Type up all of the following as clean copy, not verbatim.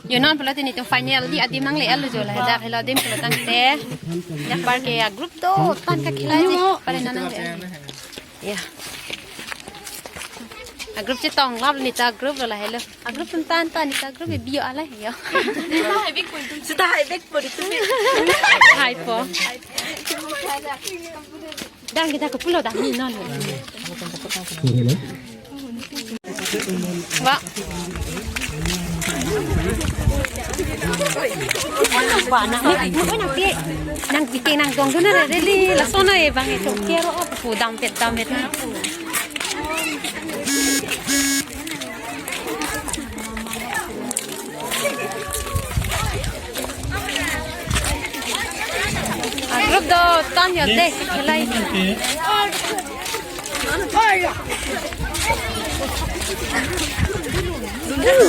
อยู่นอนพลตินี่ตัวไฟเนี่ยลีอดีมังเลยอะไรจู่เลยได้ให้เราเดิมพลตั้งแต่อยากไปเกี่ยกรุ๊ปโตตันกับขี้ไรสิไปนั่นนั่นเลยเนี่ยกรุ๊ปจะต้องรับนี่ตากรุ๊ปอะไรเลยกรุ๊ปตันนี่ตากรุ๊ปบิวอะไรเหรอสุดท้ายเด็กปุ่นตุ้มหายพอดังkita ke pulau dah ni non Wah. Wah, nak ni, nang piting nang dong tu na really lasono bang itu kero apa dampet. Grup do tan yo deh kelai.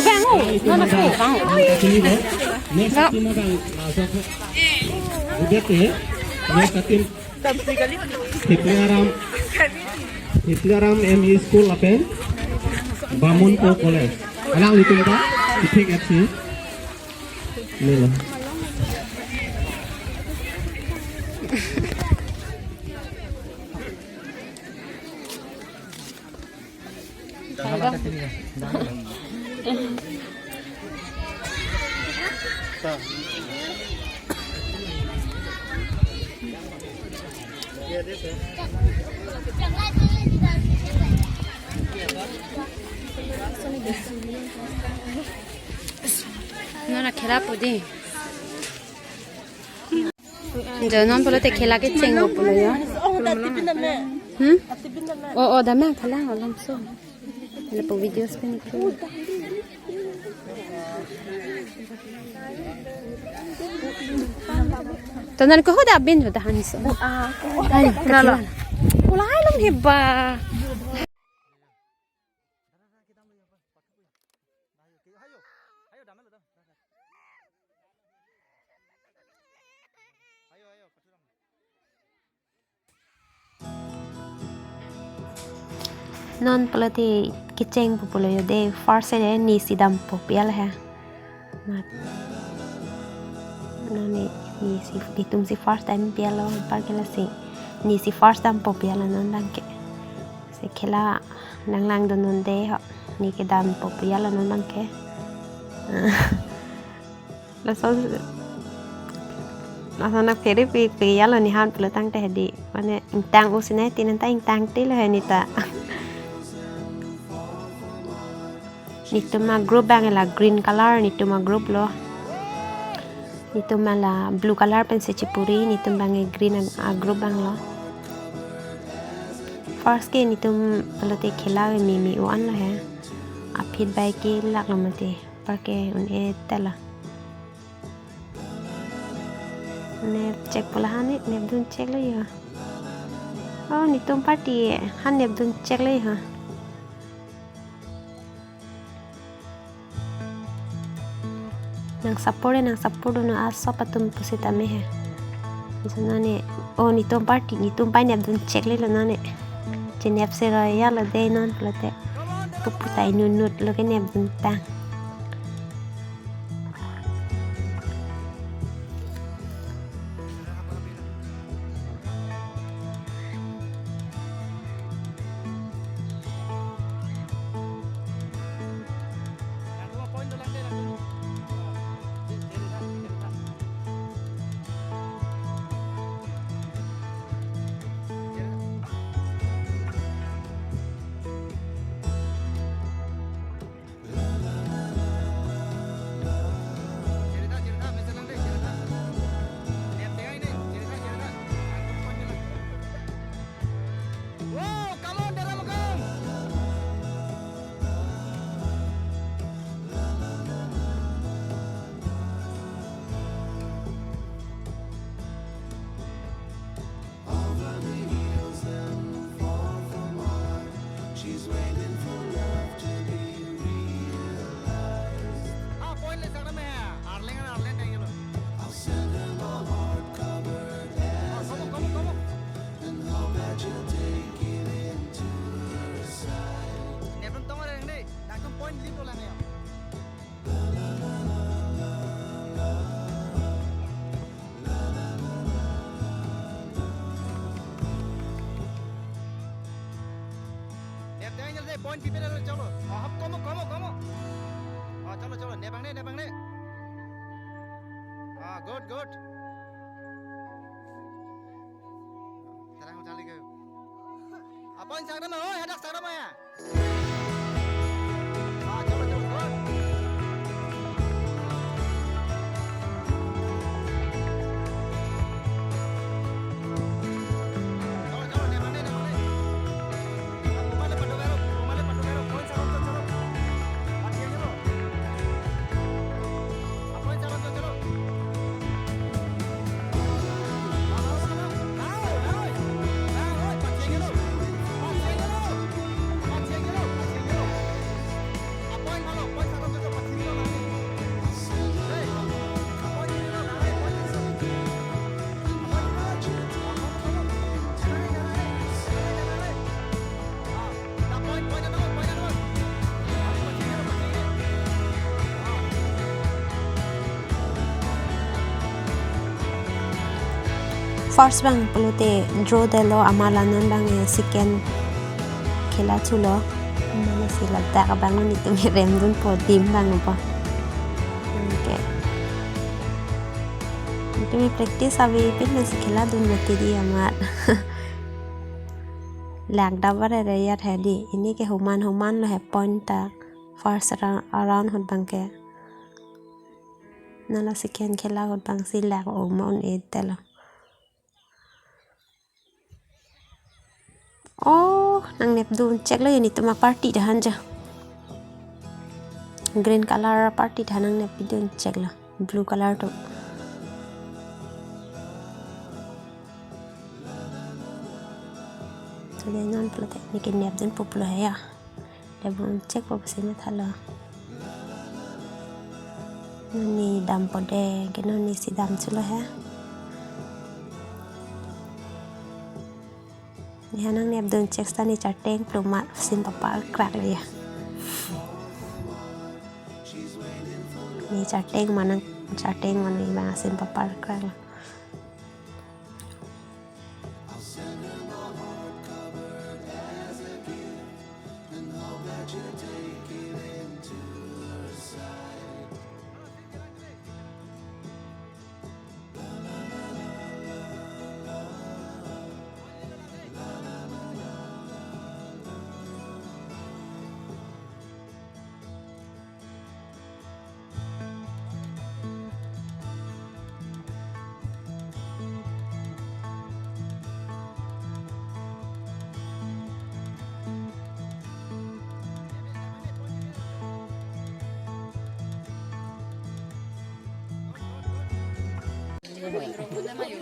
Bang oh, mana tu bang? Next kita bang masuk. Udah tu, next kita Hitlaram ME School apa? Bamunpo College. Alang itu apa? Titik FC. Ni lah. Nó là khela pudi. Giờ non pula te khela ke cheng go pula ya. Oh, dah mang khala alam so. Ada po videos pa ni ko. Tanan ko hoda bin hoda hanis. Ay, nala. Wala alam hiba. Non pelati kiceng populo yo de farse de ni sidam popial ha mat nani ni si ditum si first time pialo par kela si ni si first time popial non dang ke se kela lang don non de ha ni ke dam popial non dang ke la so na kere pi yalo ni han pelatang teh di mane intang usine tinan ta intang ti la ni ta nito ma group bang la green color nito ma group lo nito ma la blue color pen se chipuri nito bang green group bang lo first ke nito pelote khela mi wan lo hai apit bai ke lak lamate par ke un e tala ne check pola hani ne dun check lo ya oh nito party han ne dun check lo ha nang sapor no aso patum pusita mehe jana ne oh ni tom party ni tum pai ne dun check le na ne jenep se ro ya la de non plate puputai nunut lo ke ne dun tang point भी पे चलो हम कमो चलो चलो ने बंगने good terang cali ke apa yang sakit mah ada sakit mah ya चलो good first bang pelute draw delo amala non bang second khela chulo mana sila ta ka bang ni tu rem dun po tim bang po okay itu practice avi pin na khela dun mati di amar lag dabar re ya thadi ini ke human lo he point ta first around hot bang ke nala second khela hot bang si lag o mon e tela oh nang Neptune check lo ini tuma party dah hanja green color party dah nang Neptune check lo blue color tu so dia non pelate ni ke Neptune popular ya dia belum check apa sini thala ni dam pode ke ni si dam chulo yaนี่นั่งเนียบเดินเช็คสถานีจัดเต้งปลุกมาสินปะปากรากเลยนี่จัดเต้งมานั่งจัดเต้งมันนี่มาสินปะปากรากเลย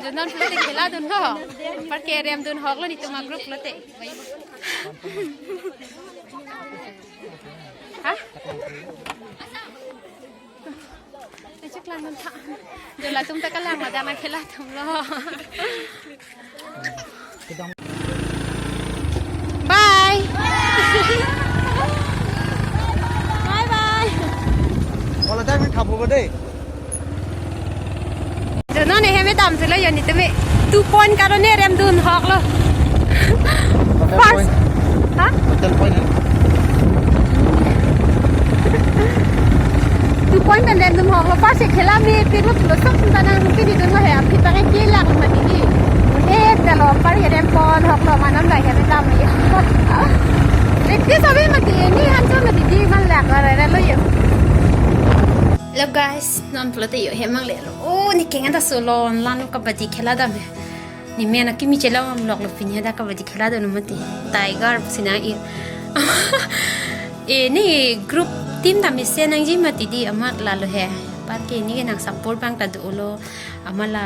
Jangan pelate khela dun ho, par ke rem dun hog lo ni tuma group pelate. Hah? Cek lang dun tha. Jala tum ta kalang ma jana khela tum lo. Bye. Bye bye. Kalau dah kan kamu berde. Jangan ni heme dam sila yani teme 2 point karone rem dun hok lo. First. Ha? Betul point. 2 point dan rem dun hok lo. First khela me piru lo sok tanang pi di dun lo he api tangai kila ko mati ni. Dalo par rem pon hok lo manam dai heme dam ni. Lekti sabi mati ni hancho mati di man lak ra lo yo. Hello guys, non pelate yo hemang le lo. Oh, ni kengan ta solon lanu kabadi khela da me. Ni mena kimi chela am lok lo pinya da kabadi khela da no mati. Tiger sina i. Ni group team da me se nang ji mati di amat la lo he. Par ke ni nang support bang ta do lo amala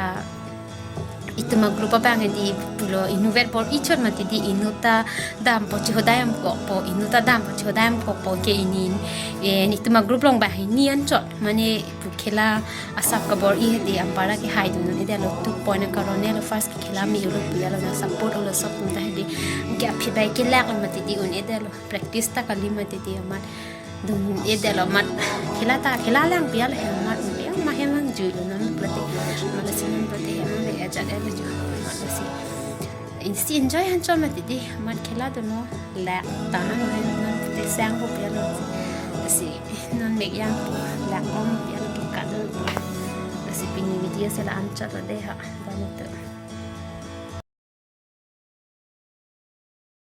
itu ma grup bang di pulo innover por ichor mati di inuta dam po chi hodayam ko po inuta dam po chi hodayam ko po ke inin itu ma grup long bah ni an chot mane khela asap ka bor i hedi ampara ke hai dun ni dalo 2 point karone lo first ke khela mi lo pia lo na support lo sop tum da hedi ke aphi bai ke lak mati di un edalo practice ta kali mati di amat dun edalo mat khela lang pia le amat ma hemang ju lo na plate malasinan plate hemang le ajat ele ju malasi insi enjoy han chol mati di mat khela do no la ta na te sang po pia lo si non me yang po lang om pia lo ki ka lo si pini video se la ancha lo de ha ba